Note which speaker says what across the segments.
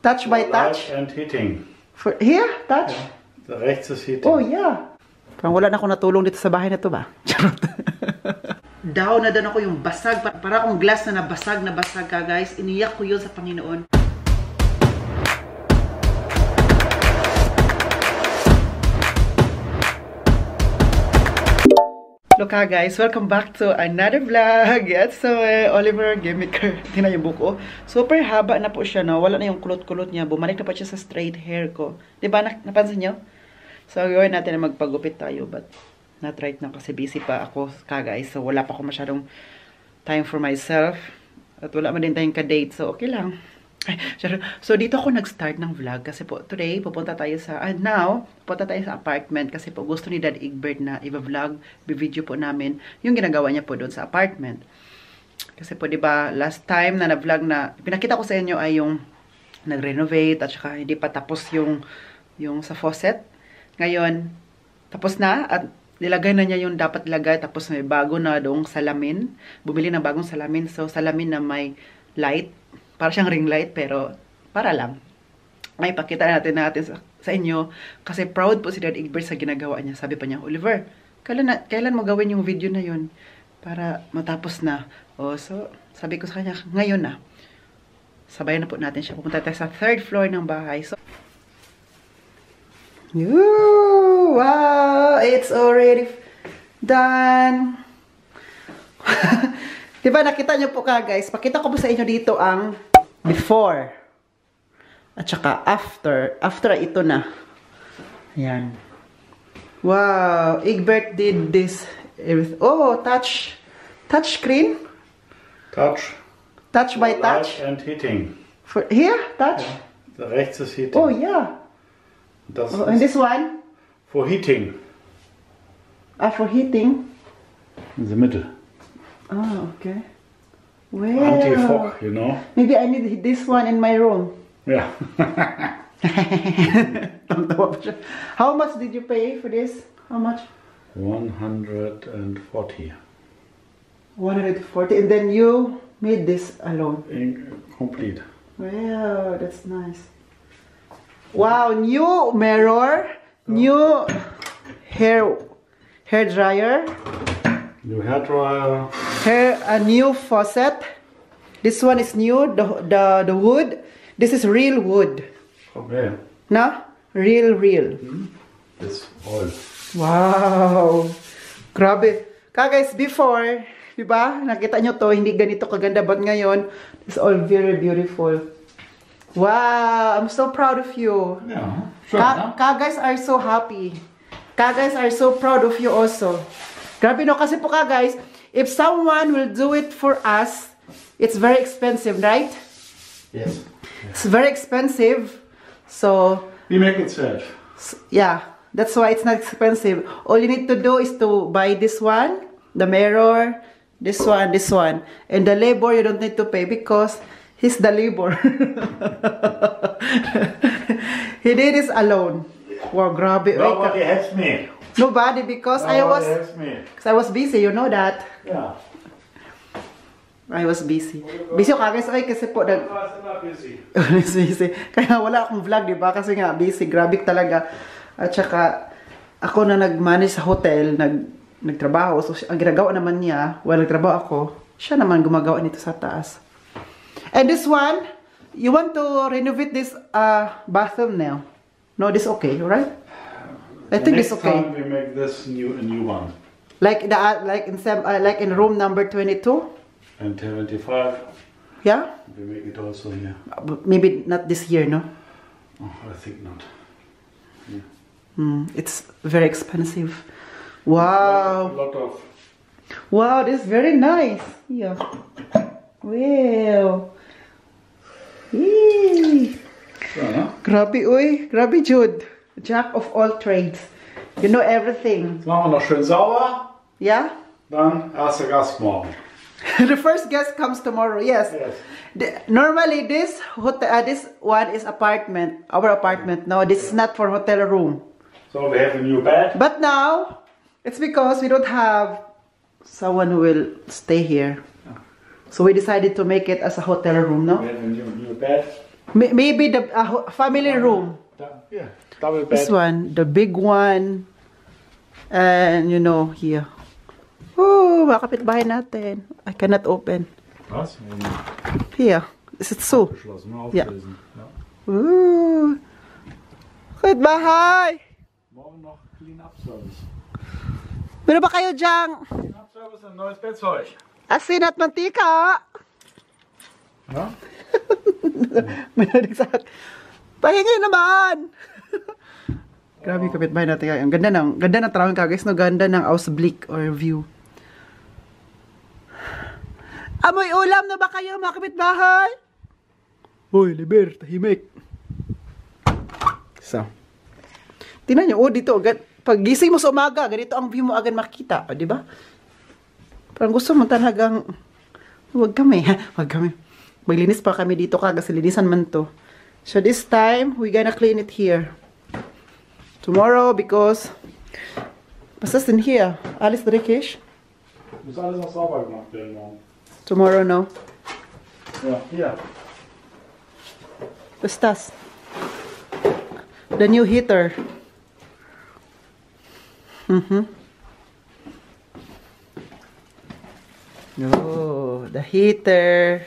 Speaker 1: Touch by touch?
Speaker 2: And heating.
Speaker 1: For, here? Touch?
Speaker 2: Yeah. Rechts is heating.
Speaker 1: Oh, yeah. Parang wala na akong natulong dito sa bahay na to ba? Charot. Down na ako yung basag. Para akong glass na nabasag ka, guys. Iniyak ko yun sa Panginoon. Look guys, welcome back to another vlog. Yes, so Oliver Gimmicker. Tingnan yung buko. Super haba na po siya, no? Wala na yung kulot-kulot niya. Bumalik na pa siya sa straight hair ko. Diba? Napansin nyo? So, gawin natin na magpagupit tayo. But, not right now kasi busy pa ako guys. So, wala pa ako masyadong time for myself. At wala man din tayong ka-date. So, okay lang. So, dito ako nag-start ng vlog kasi po, today, pupunta tayo sa, pupunta tayo sa apartment kasi po gusto ni Dad Egbert na i-vlog, i-video po namin yung ginagawa niya po doon sa apartment. Kasi po, diba, last time na na-vlog na, pinakita ko sa inyo ay yung nag-renovate at saka hindi pa tapos yung sa faucet. Ngayon, tapos na at nilagay na niya yung dapat ilagay tapos may bago na doong salamin. Bumili ng bagong salamin. So, salamin na may light. Para siyang ring light, pero para lang. Ay, pakita natin sa inyo. Kasi proud po si Dad Egbert sa ginagawa niya. Sabi pa niya, Oliver, kailan mo gawin yung video na yun? Para matapos na. Oh, so, sabi ko sa kanya, ngayon na. Sabayan na po natin siya. Pupunta tayo sa 3rd floor ng bahay. So, wow! It's already done. Diba, nakita nyo po guys. Pakita ko po sa inyo dito ang before. At saka after. After ito na. Ayan. Wow. Egbert did this. Oh, touch screen?
Speaker 2: Touch.
Speaker 1: Touch by touch?
Speaker 2: And heating.
Speaker 1: For, here? Touch?
Speaker 2: Yeah. Rechts is heating.
Speaker 1: Oh, yeah. And this one?
Speaker 2: For heating.
Speaker 1: For heating?
Speaker 2: In the middle.
Speaker 1: Oh, okay. Well,
Speaker 2: anti-fog, you know.
Speaker 1: Maybe I need this one in my room.
Speaker 2: Yeah.
Speaker 1: How much did you pay for this? How much?
Speaker 2: 140.
Speaker 1: 140. And then you made this alone?
Speaker 2: Complete.
Speaker 1: Wow, that's nice. Wow, new mirror, new hair dryer.
Speaker 2: New hair dryer.
Speaker 1: A new faucet. This one is new. The wood. This is real wood.
Speaker 2: Okay.
Speaker 1: No? Real.
Speaker 2: This oil.
Speaker 1: Wow. Grabe. Guys, before, diba? Nakita nyo to, hindi ganito kaganda. But ngayon, it's all very beautiful. Wow. I'm so proud of you.
Speaker 2: Yeah. Sure.
Speaker 1: Guys are so happy. Guys are so proud of you also. Grabe no, kasi po guys, if someone will do it for us, it's very expensive, right?
Speaker 2: Yes.
Speaker 1: It's very expensive. So
Speaker 2: we make it self.
Speaker 1: Yeah, that's why it's not expensive. All you need to do is to buy this one, the mirror, this one. And the labor you don't need to pay because he's the labor. He did this alone. Wow, grabe.
Speaker 2: Nobody helps me.
Speaker 1: Nobody, because I was busy, you know that.
Speaker 2: Yeah.
Speaker 1: I was busy. Busy ako guys, kasi po busy. Kaya wala akong vlog, di ba? Kasi nga busy, grabe talaga. At saka ako na nag-manage sa hotel, nagtrabaho. So ang ginagawa naman niya, while nagtrabaho ako, siya naman gumagawa nito sa taas. And this one, you want to renovate this bathroom now? No, this okay, right? I think it's okay.
Speaker 2: Next time we make this a new one.
Speaker 1: Like in room number 22.
Speaker 2: And 75.
Speaker 1: Yeah.
Speaker 2: We make it also here.
Speaker 1: Maybe not this year, no.
Speaker 2: Oh, I think not. Yeah.
Speaker 1: It's very expensive. Wow.
Speaker 2: A lot of.
Speaker 1: Wow, this is very nice. Yeah. Wow. Yee. Grabe, uy. Grabe, Jude. Jack of all trades. You know everything.
Speaker 2: Jetzt machen wir noch schön sauber.
Speaker 1: Yeah?
Speaker 2: Dann erster Gast morgen.
Speaker 1: The first guest comes tomorrow, yes. Normally, this one is apartment. Our apartment. No, this is not for hotel room.
Speaker 2: So we have a new bed.
Speaker 1: But now, it's because we don't have someone who will stay here. So we decided to make it as a hotel room, no?
Speaker 2: We have a new bed.
Speaker 1: Maybe the family room.
Speaker 2: Yeah, double
Speaker 1: This
Speaker 2: bed.
Speaker 1: one, the big one. And you know, here. Oh, makapit bahay natin. I cannot open.
Speaker 2: Was?
Speaker 1: Here. Is it so?
Speaker 2: Geschlossen,
Speaker 1: Ja.
Speaker 2: auflösen. Ja.
Speaker 1: Ooh. Kapit bahay.
Speaker 2: Morgen noch Clean Up Service.
Speaker 1: Meron ba kayo dyang
Speaker 2: Clean Up Service und neues Bettzeug.
Speaker 1: asin at mantika?
Speaker 2: Ja?
Speaker 1: Meron sa pahingi naman. Grabe kapitbahay natin. Ang ganda ng tarawin ka guys, no? Ganda ng Ausblick or view. Amoy ulam na ba kayo mga kapitbahay? Hoy, liber, tahimik. So. Tingnan nyo, dito, pag gising mo sa umaga, ganito ang view mo agad makita. O, di ba? Parang gusto mo talagang, huwag kami. Maglinis pa kami dito kasi linisan man to. So this time, we gonna clean it here. Tomorrow, because, was ist denn hier? Alles dreckig?
Speaker 2: Muss alles noch sauber gemacht werden morgen.
Speaker 1: Tomorrow, no?
Speaker 2: Ja, hier.
Speaker 1: Was ist das? The new heater. Oh, the heater.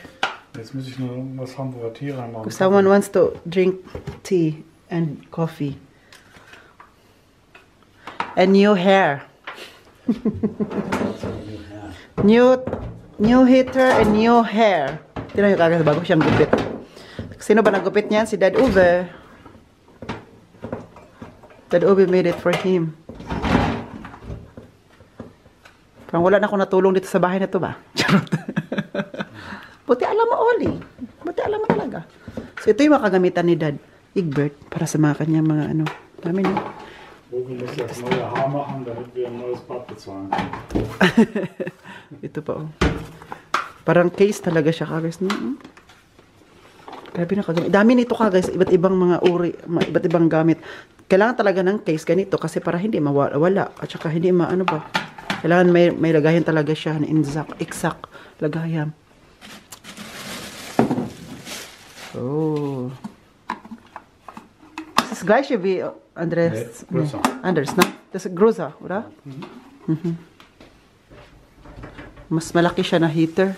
Speaker 2: Jetzt muss ich nur was Hamburger Tee reinmachen.
Speaker 1: Someone wants to drink tea and coffee. And new hair. New heater and new hair. Tingnan nyo kagad, bago siyang gupit. Sino ba nagupit niyan? Si Dad Uwe. Dad Uwe made it for him. Parang wala na akong natulong dito sa bahay na to ba? Charot. Buti alam mo, Oli. Buti alam mo talaga. So ito yung mga kagamitan ni Dad Egbert para sa mga kanya mga ano. Dami niyo.
Speaker 2: Oben muss jetzt neue Haar machen, damit wir ein neues Bad bezahlen.
Speaker 1: Ito pa oh. Parang case talaga siya guys. No? Grabe na kagamit. Dami nito guys. Iba't ibang mga uri, iba't ibang gamit. Kailangan talaga ng case ganito kasi para hindi mawala. At saka hindi maano ba. Kailangan may lagayan talaga siya na exact lagayan. Oh. Das ist gleiche wie Andres.
Speaker 2: Nee, größer.
Speaker 1: Anders, ne? Das ist größer, oder? Mas malaki siya na heater.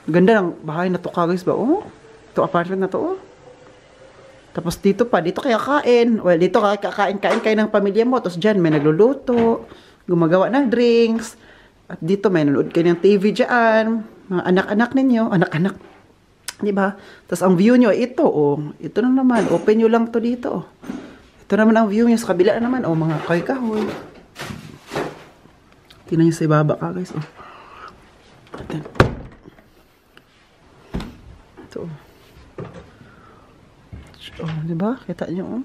Speaker 1: Ganda ng bahay na to guys ba? Oh, ito apartment na to oh. Tapos dito kaya kain. Well, dito kain kayo ng pamilya mo. Tapos dyan may nagluluto, gumagawa ng drinks. At dito may nanood kayo ng TV dyan. Mga anak-anak ninyo. Anak-anak. Diba? Tapos ang view nyo, ito oh. Ito na naman. Open nyo lang to dito oh. Ito naman ang view nyo. Sa kabila naman oh. Mga kahoy-kahoy. Tingnan nyo sa ibaba guys oh. Ito oh. Oh, diba? Kita nyo oh.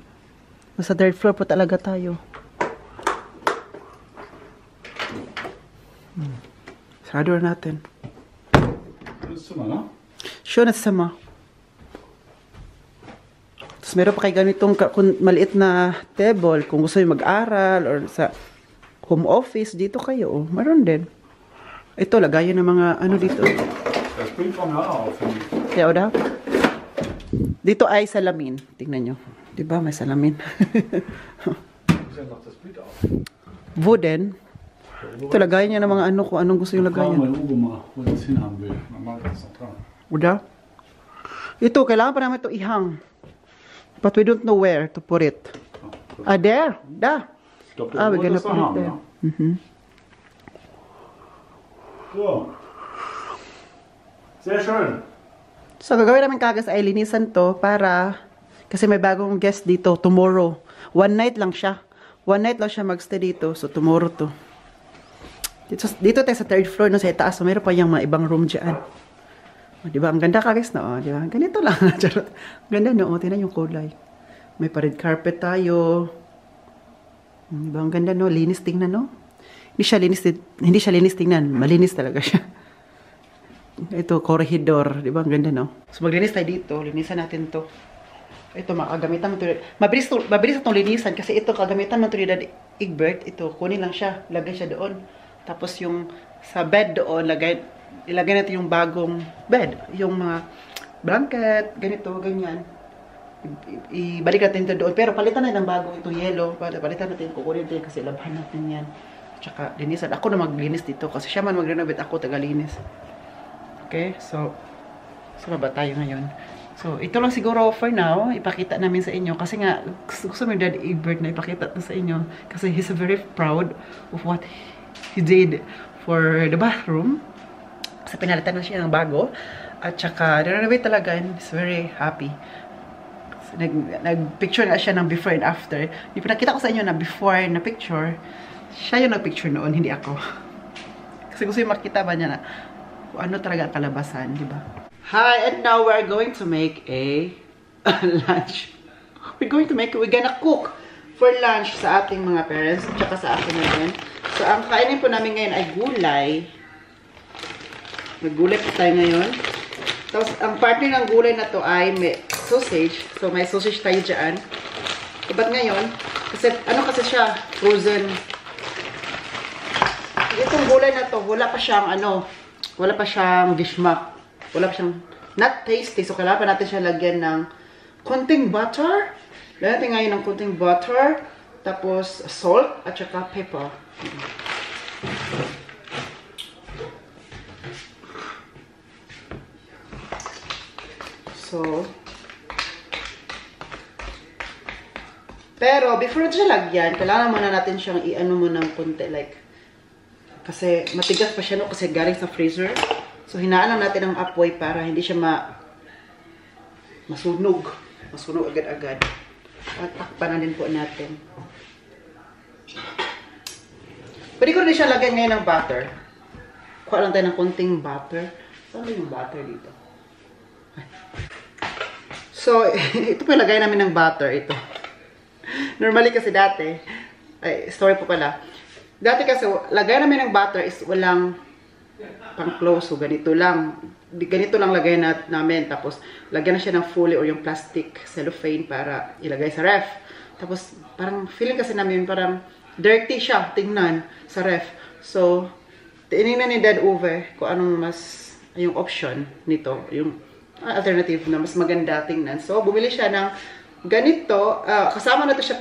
Speaker 1: Nasa third floor po talaga tayo. Sarado natin.
Speaker 2: Das Zimmer, ne?
Speaker 1: Sure na sama. Tapos meron pa kayo ganitong maliit na table kung gusto nyo mag-aral or sa home office, dito kayo. Oh. Meron din. Ito, lagayan ng mga ano dito.
Speaker 2: Das bringt von mir auf.
Speaker 1: Kaya o daw? Dito ay salamin. Tingnan nyo. Diba may salamin? Wooden. Ito, lagayan niya ng mga ano kung anong gusto yung lagayan.
Speaker 2: Wo das hinhaben will. Man malt das noch dran.
Speaker 1: Uda? Ito, kailangan pa naman ito ihang. But we don't know where to put it. There. Da.
Speaker 2: Ich glaube,
Speaker 1: Ah,
Speaker 2: der
Speaker 1: we're
Speaker 2: wollte
Speaker 1: gonna
Speaker 2: das da
Speaker 1: put it
Speaker 2: haben,
Speaker 1: there.
Speaker 2: ne? So. Sehr schön.
Speaker 1: So, gagawin namin kagas ay linisan to para kasi may bagong guest dito tomorrow. One night lang siya. One night lang siya magstay dito. So, tomorrow to. Dito tayo sa third floor no, sa itaas. So, meron pa yung mga ibang room dyan. O, diba? Ang ganda kagas na. O, diba? Ganito lang. Charot. Ganda no. O, tingnan yung kulay. May pa red carpet tayo. Diba? Ang ganda no. Linis tingnan no. Hindi siya linis tingnan. Malinis talaga siya. Ito, corridor. Di ba? Ang ganda, no? So, maglinis tayo dito. Linisan natin to. Ito, makagamitan mo ito. Mabilis itong linisan kasi ito, kagamitan mo ito ni Dad Egbert. Ito, kunin lang siya. Lagay siya doon. Tapos yung sa bed doon, ilagay natin yung bagong bed. Yung mga blanket, ganito, ganyan. Ibalik natin ito doon. Pero palitan na ng bago itong yellow. Palitan natin, kukunin natin kasi labhan natin yan. Tsaka linisan. Ako na maglinis dito kasi siya man mag-renovate, ako tagalinis. Okay, so ba tayo ngayon? So, ito lang siguro for now, ipakita namin sa inyo. Kasi nga, gusto mo Dad Egbert na ipakita ito sa inyo. Kasi he's very proud of what he did for the bathroom. Kasi pinalitan na siya ng bago. At saka, renovate talaga and he's very happy. Nag-picture nga siya ng before and after. Yung pinakita ko sa inyo na before na picture, siya yung nag-picture noon, hindi ako. Kasi gusto yung makita ba niya na kung ano talaga ang kalabasan, di ba? Hi, and now we're going to make a lunch. We're gonna cook for lunch sa ating mga parents at saka sa akin naman. So, ang kainin po namin ngayon ay gulay. Maggulay po tayo ngayon. Tapos, ang partner ng gulay na to ay may sausage. So, may sausage tayo dyan. Ba't ngayon? Kasi, ano kasi siya? Frozen. Itong gulay na to, wala pa siyang gishmak. Wala pa siyang, not tasty. So, kailangan pa natin siya lagyan ng konting butter. Lagyan natin ngayon ng konting butter. Tapos, salt at saka pepper. So, pero, before siya lagyan, kailangan muna natin siyang i-ano muna ng konti. Like, kasi matigas pa siya, no? Kasi galing sa freezer. So, hinaan lang natin ang apoy para hindi siya masunog. Masunog agad-agad. At takpan na din po natin. Pwede ko rin siya lagyan ngayon ng butter. Kuha lang tayo ng konting butter. Saan ba yung butter dito? So, ito po yung lagay namin ng butter. Ito. Normally kasi dati, story po pala. Dati kasi, lagay namin ng butter is walang pang-close. So, ganito lang. Ganito lang lagay namin. Tapos, lagyan na siya ng foil or yung plastic cellophane para ilagay sa ref. Tapos, parang feeling kasi namin parang dirty siya, tingnan sa ref. So, tinignan ni Dad Uwe kung anong yung option nito. Yung alternative na mas maganda tingnan. So, bumili siya ng ganito. Kasama na to siya,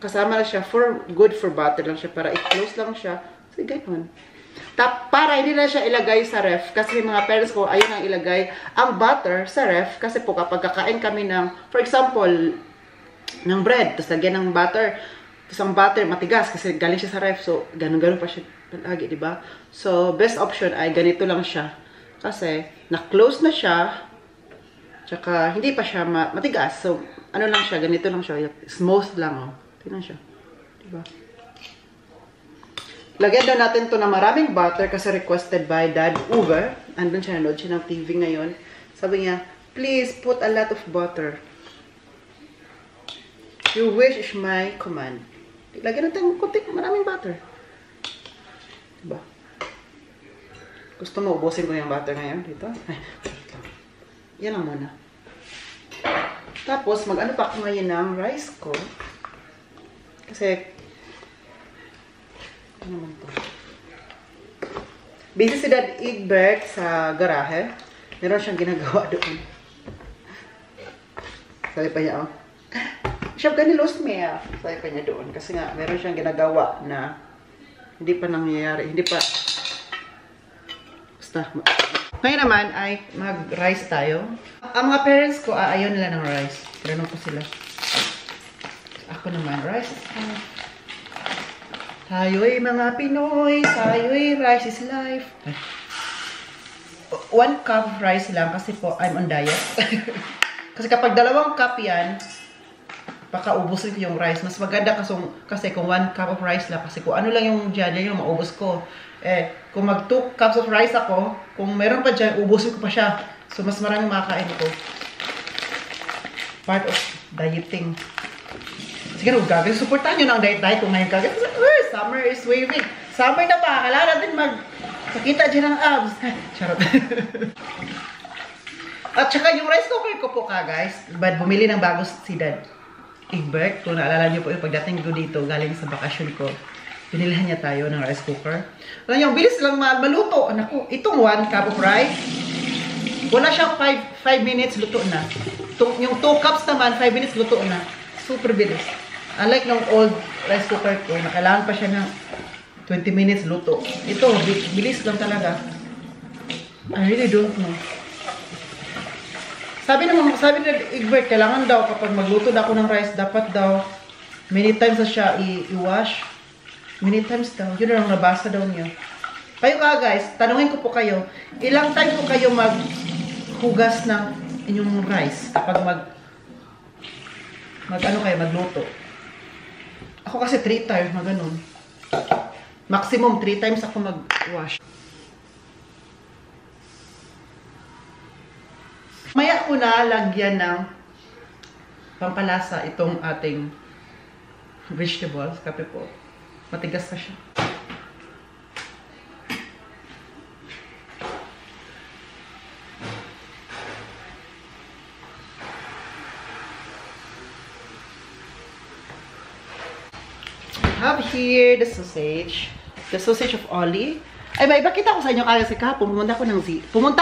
Speaker 1: kasama na siya good for butter lang siya. Para i-close lang siya. So, ganun. Para hindi na siya ilagay sa ref. Kasi mga parents ko, ayun ang ilagay ang butter sa ref. Kasi po kapag kakain kami ng, for example, ng bread, tapos lagyan ng butter, tapos ang butter matigas kasi galing siya sa ref. So, ganun-ganun pa siya lagi, diba? So, best option ay ganito lang siya. Kasi, na-close na siya, tsaka hindi pa siya matigas. So, ano lang siya, ganito lang siya. Smooth lang, oh. Tingnan siya. Diba? Lagyan daw natin to na maraming butter kasi requested by Dad Uwe. Andun siya, nanood siya ng TV ngayon. Sabi niya, please put a lot of butter. Your wish is my command. Lagyan natin maraming butter. Diba? Gusto mo, ubusin ko yung butter ngayon dito? Ay, yan lang muna. Tapos, mag-ano pa ako ngayon ng rice ko. Kasi, ano naman to? Busy si Dad Egbert sa garahe. Meron siyang ginagawa doon. Sabi pa niya, oh. Siya ka nilos niya. Sabi pa niya doon. Kasi nga, meron siyang ginagawa na hindi pa nangyayari. Hindi pa. Basta. Ngayon naman ay mag-rice tayo. Ang mga parents ko, ayaw nila ng rice. Tinanong ko sila. Ako naman, rice. Tayo'y mga Pinoy, tayo'y rice is life. 1 cup of rice lang kasi po I'm on diet. Kasi kapag 2 cup yan, baka ubusin ko yung rice. Mas maganda kasi kung 1 cup of rice lang. Kasi kung ano lang yung dyan, yung maubos ko. Kung mag 2 cups of rice ako, kung meron pa dyan, ubusin ko pa siya. So mas maraming makakain ko. Part of dieting. Sige, gagawin. Supportan nyo ng diet kung ngayon gagawin. Summer is waving. Summer na ba? Kailangan natin magkakita dyan ng abs. Charot. At saka yung rice cooker ko po guys. But bumili ng bago si Dad Egbert. Kung naalala nyo po yung pagdating ko dito, galing sa bakasyon ko, pinilhan niya tayo ng rice cooker. Alam nyo, bilis lang maluto. Naku, itong 1 cup of rice, Wala siya 5 minutes, luto na. Yung 2 cups naman, 5 minutes, luto na. Super bilis. Unlike ng old rice cooker ko, na kailangan pa siya ng 20 minutes luto. Ito, bilis lang talaga. I really don't know. Sabi ni Egbert, kailangan daw kapag magluto na ako ng rice, dapat daw many times na siya i-wash. Many times daw. Yun lang nabasa daw niya. Kayo guys, tanungin ko po kayo, ilang time po kayo maghugas ng inyong rice kapag magluto? Ako kasi 3 times na ganun. Maximum 3 times ako mag-wash. Maya ko na lagyan ng pampalasa itong ating vegetables. Kape po. Matigas pa siya. Have here the sausage. The sausage of Oli. Ay, may ipakita ko sa inyo kasi kahapon. Pumunta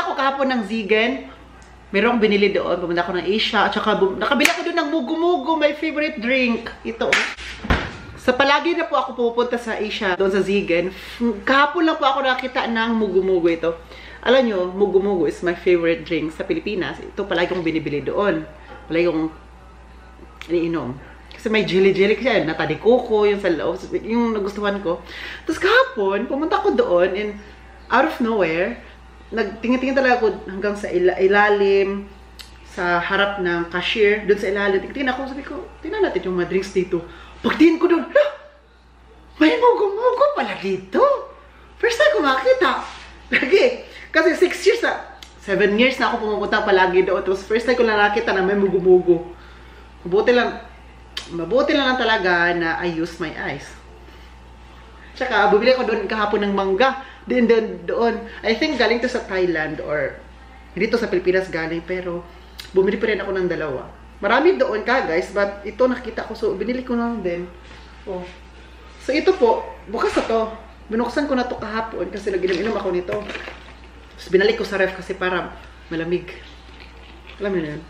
Speaker 1: ko kahapon ng Zigen. Meron akong binili doon. Pumunta ko ng Asia. At saka nakabili ako doon ng mugu-mugu. My favorite drink. Ito. Sa palagi na po ako pupunta sa Asia. Doon sa Zigen. Kahapon lang po ako nakita ng mugu-mugu ito. Alam nyo, mugu-mugu is my favorite drink sa Pilipinas. Ito palagi kong binibili doon. Palagi kong iniinom. Kasi may jelly-jelly kasi natadi koko yung sa loob, yung nagustuhan ko. Tapos kahapon, pumunta ko doon and out of nowhere, nagtingin-tingin talaga ako hanggang sa ilalim, sa harap ng cashier, doon sa ilalim. Tingin ako, sabi ko, tingnan natin yung mga drinks dito. Pagtingin ko doon, may mugo-mugo pala dito. First time ko makita. Lagi. Kasi 6 years na, 7 years na ako pumupunta palagi doon. Tapos first time ko lang nakita na may mugo-mugo. Mabuti lang talaga na I use my eyes. Tsaka, bumili ko doon kahapon ng mangga. Doon. I think galing to sa Thailand or dito sa Pilipinas galing. Pero, bumili pa rin ako ng 2. Marami doon guys. But, ito nakita ko. So, binili ko lang din. Oh. So, ito po. Bukas na to. Binuksan ko na to kahapon kasi nag-inom ako nito. Tapos, binalik ko sa ref kasi para malamig. Alam mo na yun.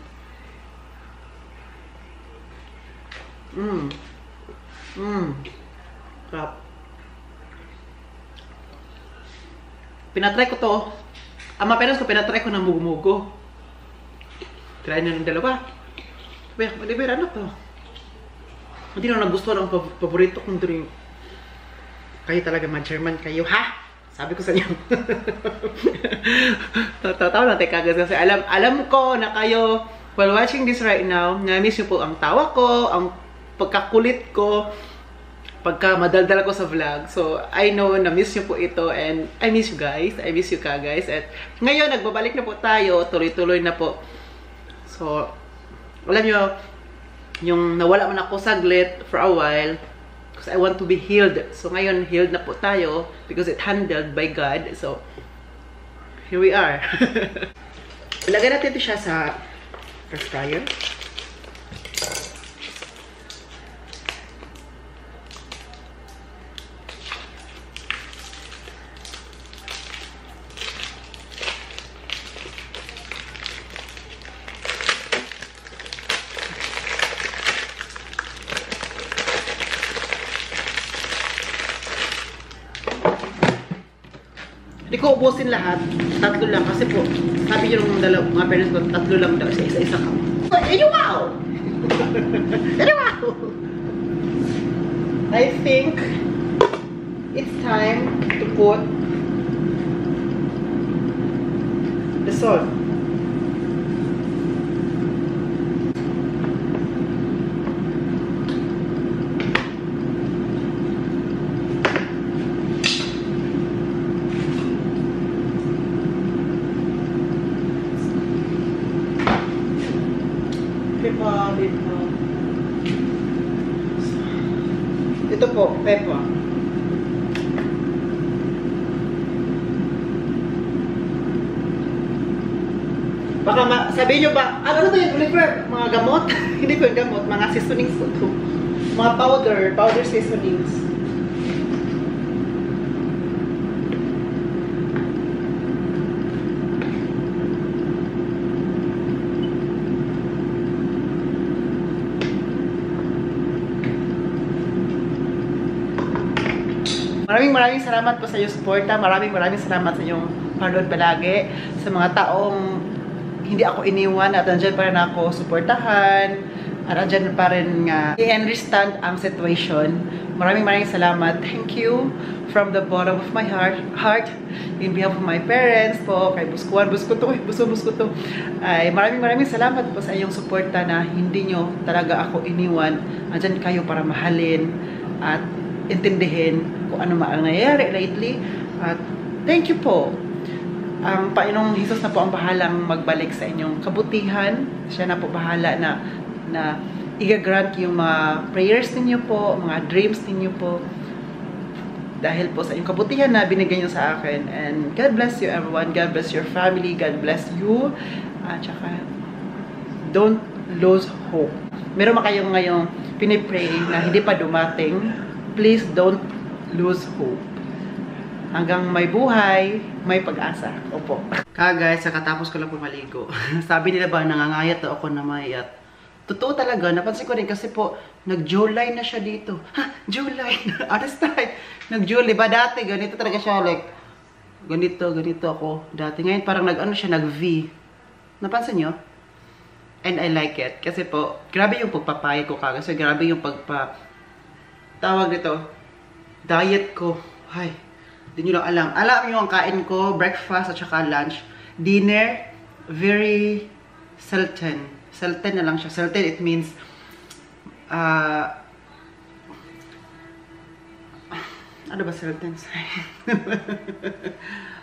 Speaker 1: Crap. Pinatry ko to. Ang mga parents ko, pinatry ko ng mugu-mugo. Try na ng 2. Maliber, ano to? Hindi na nagustuhan ang paborito kong drink. Kayo talaga, ma-German kayo, ha? Sabi ko sa inyo. Tatawa natin kagas kasi alam ko na kayo, while watching this right now, na-miss nyo po ang tawa ko, ang pagkakulit ko, pagka madaldal ko sa vlog. So, I know na-miss nyo po ito and I miss you guys. I miss you guys. At ngayon, nagbabalik na po tayo. Tuloy-tuloy na po. So, alam nyo, yung nawala man ako saglit for a while because I want to be healed. So, ngayon, healed na po tayo because it handled by God. So, here we are. Ilagay natin ito siya sa air fryer. Hindi ko ubusin lahat. 3 lang. Kasi po, sabi nyo ng mga parents ko, 3 lang daw. Isa-isa ka. Wow! Wow! I think it's time to put the salt. Ito po, pepper. Baka sabihin nyo ba, ano to yung Oliver? Mga gamot? Hindi po yung gamot, mga seasonings po ito. Mga powder seasonings. Maraming salamat po sa iyong suporta. Maraming salamat sa iyong panood palagi. Sa mga taong hindi ako iniwan at andyan pa rin ako suportahan. At andyan pa rin nga i-understand ang situation. Maraming salamat. Thank you from the bottom of my heart in behalf of my parents po, kay Buskuan, Busko to. Ay, maraming salamat po sa iyong suporta na hindi nyo talaga ako iniwan. Andyan kayo para mahalin at intindihin kung ano ang nangyayari lately. At thank you po. Ang Panginoong Jesus na po ang bahalang magbalik sa inyong kabutihan. Siya na po bahala na i-grant yung mga prayers ninyo po, mga dreams ninyo po. Dahil po sa inyong kabutihan na binigay nyo sa akin. And God bless you everyone. God bless your family. God bless you. At saka, don't lose hope. Meron ba kayong ngayong pinipray na hindi pa dumating? Please don't lose hope. Hanggang may buhay, may pag-asa. Opo. Guys, katapos ko lang po maligo. Sabi nila ba, nangangayat daw ako na mayat. Totoo talaga, napansin ko rin kasi po, nag-July na siya dito. Ha? July! Honest time. Nag-July ba dati? Ganito talaga siya, like, ganito ako. Dati ngayon parang nag-ano siya, nag-V. Napansin nyo? And I like it. Kasi po, grabe yung pagpapayag ko kasi grabe yung tawag dito, diet ko. Ay, hindi nyo lang alam. Alam nyo ang kain ko, breakfast at saka lunch. Dinner, very certain. Certain na lang siya. Certain, it means, ano ba certain?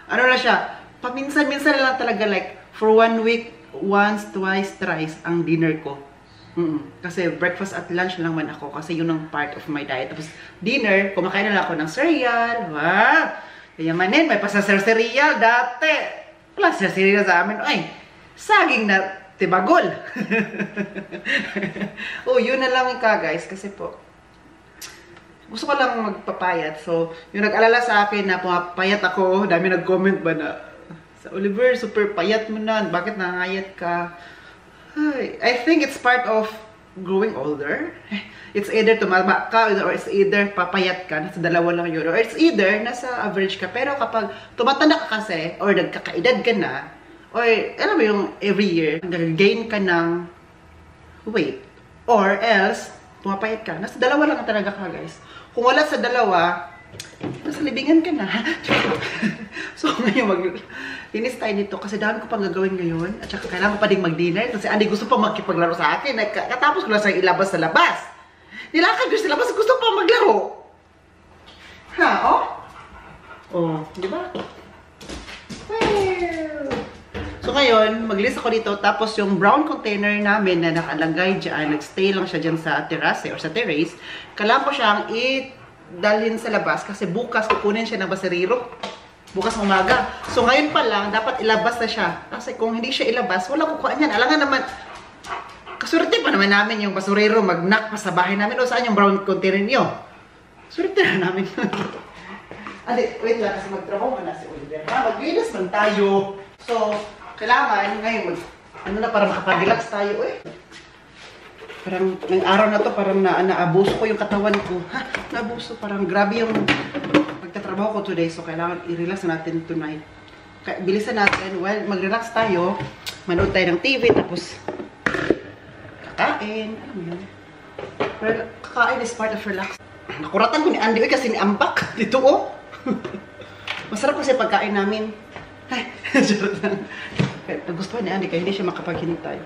Speaker 1: Ano na siya? Paminsan-minsan lang talaga, like, for 1 week, once, twice, thrice, ang dinner ko. Kasi breakfast at lunch lang man ako. Kasi yun ang part of my diet. Tapos, dinner, kumakain na lang ako ng cereal. Wow! Kayamanin, may pasasar cereal dati. Wala sa cereal sa amin. Ay, saging na tibagol. Oh, yun na lang guys. Kasi po, gusto ko lang magpapayat. So, yung nag-alala sa akin na pumapayat ako, dami nag-comment ba na, sa Oliver, super payat mo na. Bakit nangayat ka? Ay, I think it's part of growing older. It's either tumama ka or it's either papayat ka. Nasa dalawa lang yun. Or it's either nasa average ka. Pero kapag tumatanda ka kasi or nagkakaedad ka na, or, alam mo yung every year, nag-gain ka ng weight. Or else, pumapayat ka. Nasa dalawa lang talaga ka, guys. Kung wala sa dalawa, nasa libingan ka na. So, ngayon, linis tayo nito kasi dami ko pang gagawin ngayon. At saka kailangan ko pa din mag-dinner. Kasi Andy gusto pa makipaglaro sa akin. Katapos ko lang sa ilabas sa labas. Nilakad ko sa labas, gusto pa maglaro. Ha, oh? Oh, di ba? So ngayon, mag-list ako dito, tapos yung brown container namin na nakalagay dyan, nagstay lang siya dyan sa terrace or sa terrace, kailangan ko siyang i-dalhin sa labas kasi bukas kukunin siya ng basurero. Bukas umaga. So ngayon pa lang, dapat ilabas na siya. Kasi kung hindi siya ilabas, wala kukuha niyan. Alangan naman, kasurte pa naman namin yung basurero mag-knock pa sa bahay namin. O saan yung brown container niyo? Surte na namin. Andi, wait lang kasi magtrabaho na si Oliver. Mag-linis man tayo. So, kailangan ngayon ano na para makapag-relax tayo eh. Parang ng araw na to parang naabuso ko yung katawan ko. Ha? Naabuso parang grabe yung pagtatrabaho ko today. So kailangan i-relax natin tonight. Bilisan natin. Well, mag-relax tayo. Manood tayo ng TV tapos kakain. Ano yun? Pero kakain is part of relax. Nakuratan ko ni Andy kasi niambak dito oh. Masarap kasi pagkain namin. Ay, charot lang. Nagustuhan ni Andy kaya hindi siya makapaghinintay.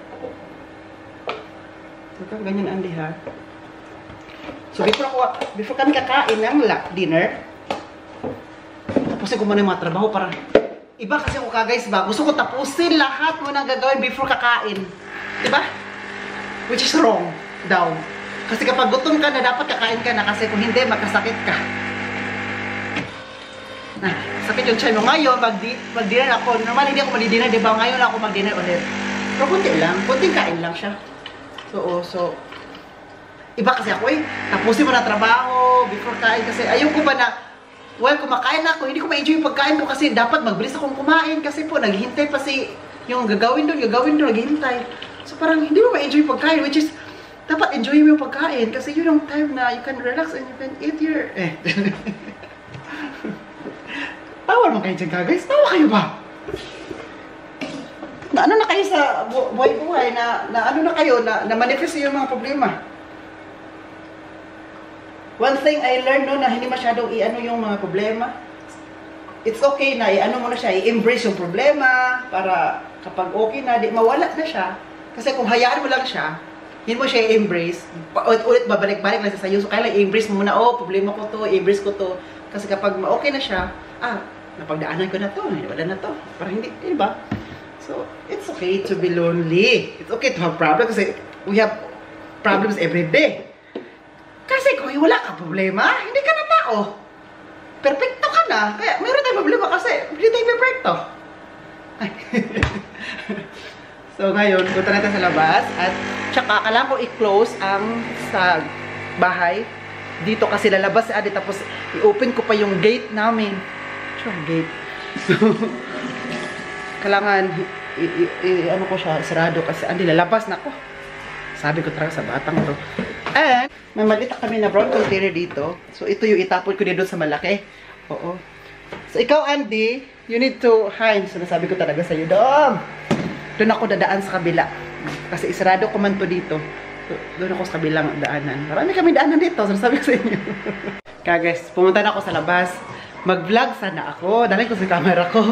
Speaker 1: So, ganyan Andy ha. So, before kami kakain ng dinner, tapusin ko muna yung mga trabaho para iba kasi ako guys ba, gusto ko tapusin lahat mo nang gagawin before kakain. Diba? Which is wrong daw. Kasi kapag gutom ka na, dapat kakain ka na kasi kung hindi, magkasakit ka. Na, sakit yung tiyan mo. Ngayon, mag-dinner ako. Normal hindi ako mag-dinner, diba? Ngayon ako mag-dinner ulit. Pero kunti lang. Kunting kain lang siya. So, iba kasi ako eh. Tapusin mo na trabaho, before kain kasi ayaw ko ba na, well, kumakain ako, hindi ko ma-enjoy yung pagkain ko kasi dapat magbilis akong kumain kasi po, naghihintay pa si, yung gagawin doon, naghihintay. So parang hindi mo ma-enjoy yung pagkain, which is, dapat enjoy mo yung pagkain kasi yun yung time na you can relax and you can eat your, Tawa naman kayo dyan, guys. Tawa kayo ba? Na ano na kayo sa buhay-buhay, na ano na kayo, na manifest yung mga problema. One thing I learned no, na hindi masyadong i-ano yung mga problema. It's okay na i-ano mo na siya, i-embrace yung problema, para kapag okay na, di mawala na siya. Kasi kung hayaan mo lang siya, hindi mo siya i-embrace, ulit babalik-balik lang siya sa'yo. So, kaya lang i-embrace mo muna, oh, problema ko to, i-embrace ko to. Kasi kapag okay na siya, napagdaanan ko na to, wala na to. Parang hindi, di ba? So, it's okay to be lonely. It's okay to have problems kasi we have problems every day. Kasi kung wala ka problema, hindi ka na tao. Perfecto ka na. Kaya mayroon tayong problema kasi hindi tayo perfecto. So, ngayon, punta natin sa labas at tsaka kailangan ko i-close ang sa bahay. Dito kasi lalabas si Adi tapos i-open ko pa yung gate namin. Sure, gate. So, kailangan ano ko siya, sarado kasi Adi lalabas na ako. Sabi ko talaga sa batang to. And, may maliit kami na brown container dito. So, ito yung itapon ko dito sa malaki. Oo. So, ikaw, Andy, you need to hide. So, nasabi ko talaga sa'yo, doon ako dadaan sa kabila. Kasi isarado ko man to dito. So, doon ako sa kabilang daanan. Marami kami daanan dito. So, nasabi ko sa inyo. Kaya guys, pumunta na ako sa labas. Mag-vlog sana ako. Dahil ko sa camera ko.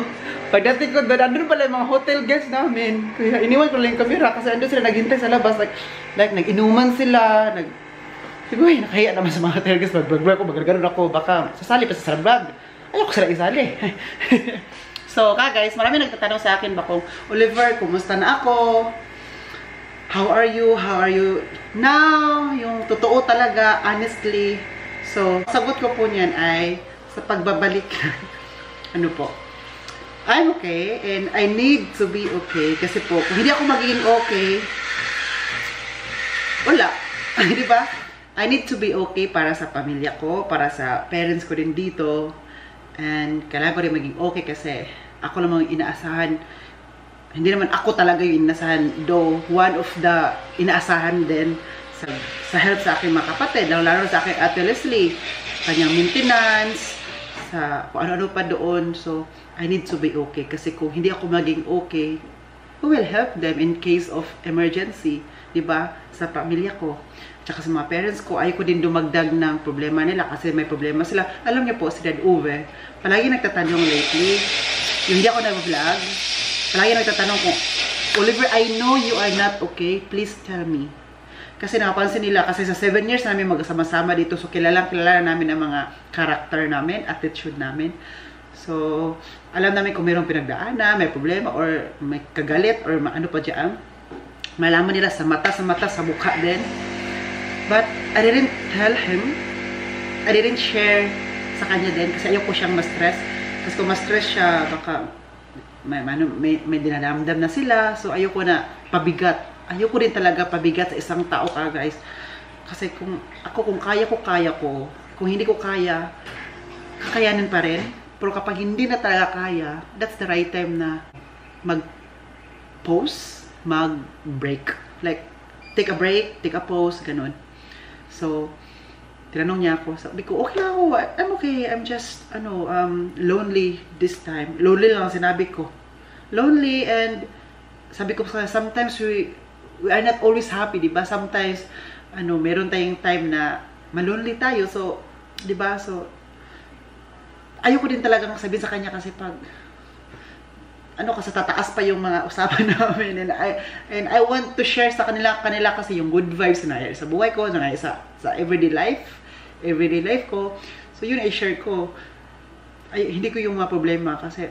Speaker 1: Pagdating ko doon, andun pala yung mga hotel guests namin. Kaya iniwan ko lang yung camera kasi andun sila naghintay sa labas. Like nag-inuman sila. Siguro, nakahiya naman sa mga hotel guests. Mag-vlog ko, mag-gano'n ako. Baka sasali pa sa vlog. Ayoko sila isali. So, guys, marami nagtatanong sa akin ba kung, Oliver, kumusta na ako? How are you? How are you now? Yung totoo talaga, honestly. So, sagot ko po niyan ay sa pagbabalik. Ano po? I'm okay and I need to be okay kasi po, kung hindi ako magiging okay, wala. Di ba? I need to be okay para sa pamilya ko, para sa parents ko din dito. And kailangan ko rin maging okay kasi ako lang mga inaasahan. Hindi naman ako talaga yung inaasahan, though one of the inaasahan din sa help sa aking mga kapatid, lalo sa aking Ate Leslie, kanyang maintenance, sa kung ano-ano pa doon. So, I need to be okay. Kasi kung hindi ako maging okay, who will help them in case of emergency? Diba? Sa pamilya ko. Tsaka sa mga parents ko, ayaw ko din dumagdag ng problema nila kasi may problema sila. Alam niyo po, si Dad Uwe, palagi nagtatanong lately, yung hindi ako nag-vlog, palagi nagtatanong ko, Oliver, I know you are not okay. Please tell me. Kasi nakapansin nila, kasi sa 7 years namin magkasama-sama dito, so kilala namin ang mga character namin, attitude namin. So, alam namin kung mayroong pinagdaanan, may problema, or may kagalit, or ano pa dyan. Malaman nila sa mata, sa mukha din. But, I didn't tell him. I didn't share sa kanya din, kasi ayoko siyang ma-stress. Kasi kung ma-stress siya, baka may dinadamdam na sila. So, ayoko na pabigat. Ayoko din talaga pabigat sa isang tao ka, guys. Kasi kung kaya ko. Kung hindi ko kaya, kakayanin pa rin. Pero kapag hindi na talaga kaya, that's the right time na mag-pause, mag-break. Like, take a break, take a pause, ganun. So, tinanong niya ako. Sabi ko, okay lang ako. I'm okay. I'm just, lonely this time. Lonely lang sinabi ko. Lonely, and sabi ko, sometimes we are not always happy, diba? Sometimes, meron tayong time na malonely tayo. So, diba? So, ayoko din talagang sabihin sa kanya kasi pag, kasi tataas pa yung mga usapan namin. And I want to share sa kanila kasi yung good vibes na sa buhay ko, sa everyday life ko. So, yun ay share ko. Hindi ko yung mga problema kasi,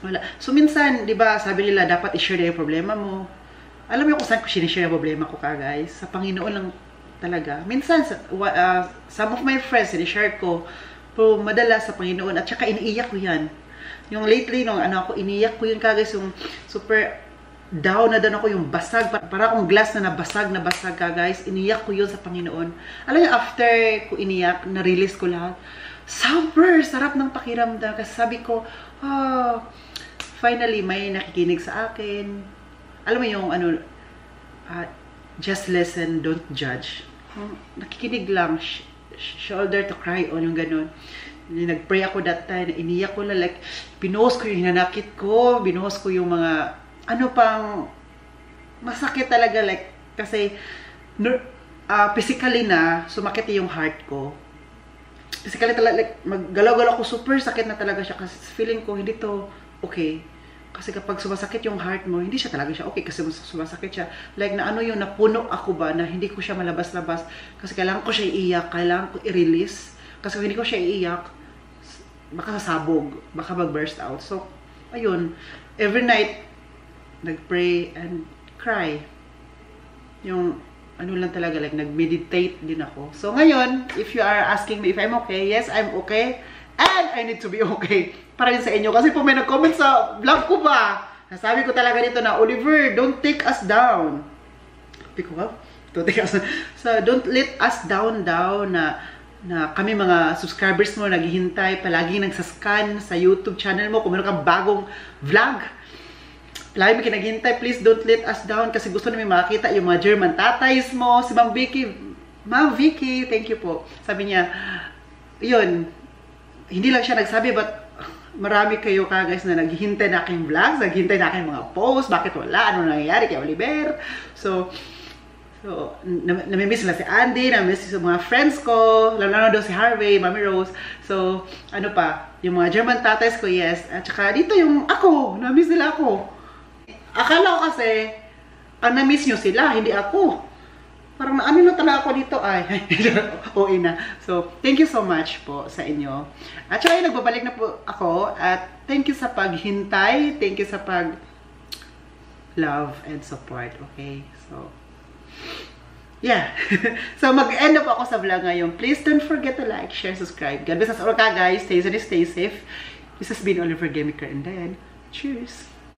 Speaker 1: wala. So, minsan, diba, sabi nila, dapat i-share yung problema mo. Alam mo kung saan ko sinishare yung problema ko guys? Sa Panginoon lang talaga. Minsan, some of my friends, sinishare ko, pero madalas sa Panginoon, at saka iniiyak ko yan. Yung lately, ako, iniiyak ko yun guys, yung super down na ako, yung basag, para akong glass na nabasag guys, iniiyak ko yun sa Panginoon. Alam niyo, after ko iniyak, na-release ko lahat, super sarap ng pakiramdam, kasi sabi ko, finally, may nakikinig sa akin. Alam mo yung, just listen, don't judge. Nakikinig lang, shoulder to cry on, yung ganun. Nag-pray ako that time, iniyak ko na, like, binuhos ko yung hinanakit ko, binuhos ko yung mga, ano pang, masakit talaga, like, kasi, physically na, sumakit yung heart ko. Physically talaga, like, maggalaw-galaw ko, super sakit na talaga siya, kasi feeling ko, hindi to okay. Kasi kapag sumasakit yung heart mo, hindi siya talaga siya okay, kasi sumasakit siya. Like, na ano yung napuno ako ba, na hindi ko siya malabas-labas, kasi kailangan ko siya iiyak, kailangan ko i-release, kasi kung hindi ko siya iiyak, baka sasabog, baka mag-burst out. So, ayun, every night, nag-pray and cry. Yung, ano lang talaga, like, nag-meditate din ako. So, ngayon, if you are asking me if I'm okay, yes, I'm okay, and I need to be okay. Para rin sa inyo, kasi po may nag-comment sa vlog ko ba, nasabi ko talaga dito na, Oliver, don't take us down. Sabi ko, well, don't take us down. So, don't let us down na kami mga subscribers mo naghihintay, palaging nagsascan sa YouTube channel mo, kung meron kang bagong vlog, palagi may kinaghintay, please don't let us down, kasi gusto namin makakita yung mga German tatays mo, si Ma'am Vicky. Ma'am Vicky, thank you po. Sabi niya, yun, hindi lang siya nagsabi, but marami kayo guys na naghihintay na aking vlogs, naghihintay na aking mga posts, bakit wala, ano nangyayari kay Oliver. So, namimiss sila si Andy, namimiss yung mga friends ko, lalo na daw si Harvey, Mami Rose. So, ano pa, yung mga German tatas ko, yes. At saka dito yung ako, namimiss nila ako. Akala ko kasi, ang namiss nyo sila, hindi ako. Parang naamin na talaga ako dito, ay, oo na. So, thank you so much po sa inyo. At saka nagbabalik na po ako, at thank you sa paghintay, thank you sa love and support, okay? So, yeah. So, mag-end up ako sa vlog ngayon. Please don't forget to like, share, subscribe. God bless us all, guys. Stay safe, stay safe. This has been Oliver Gamiker, and then, cheers!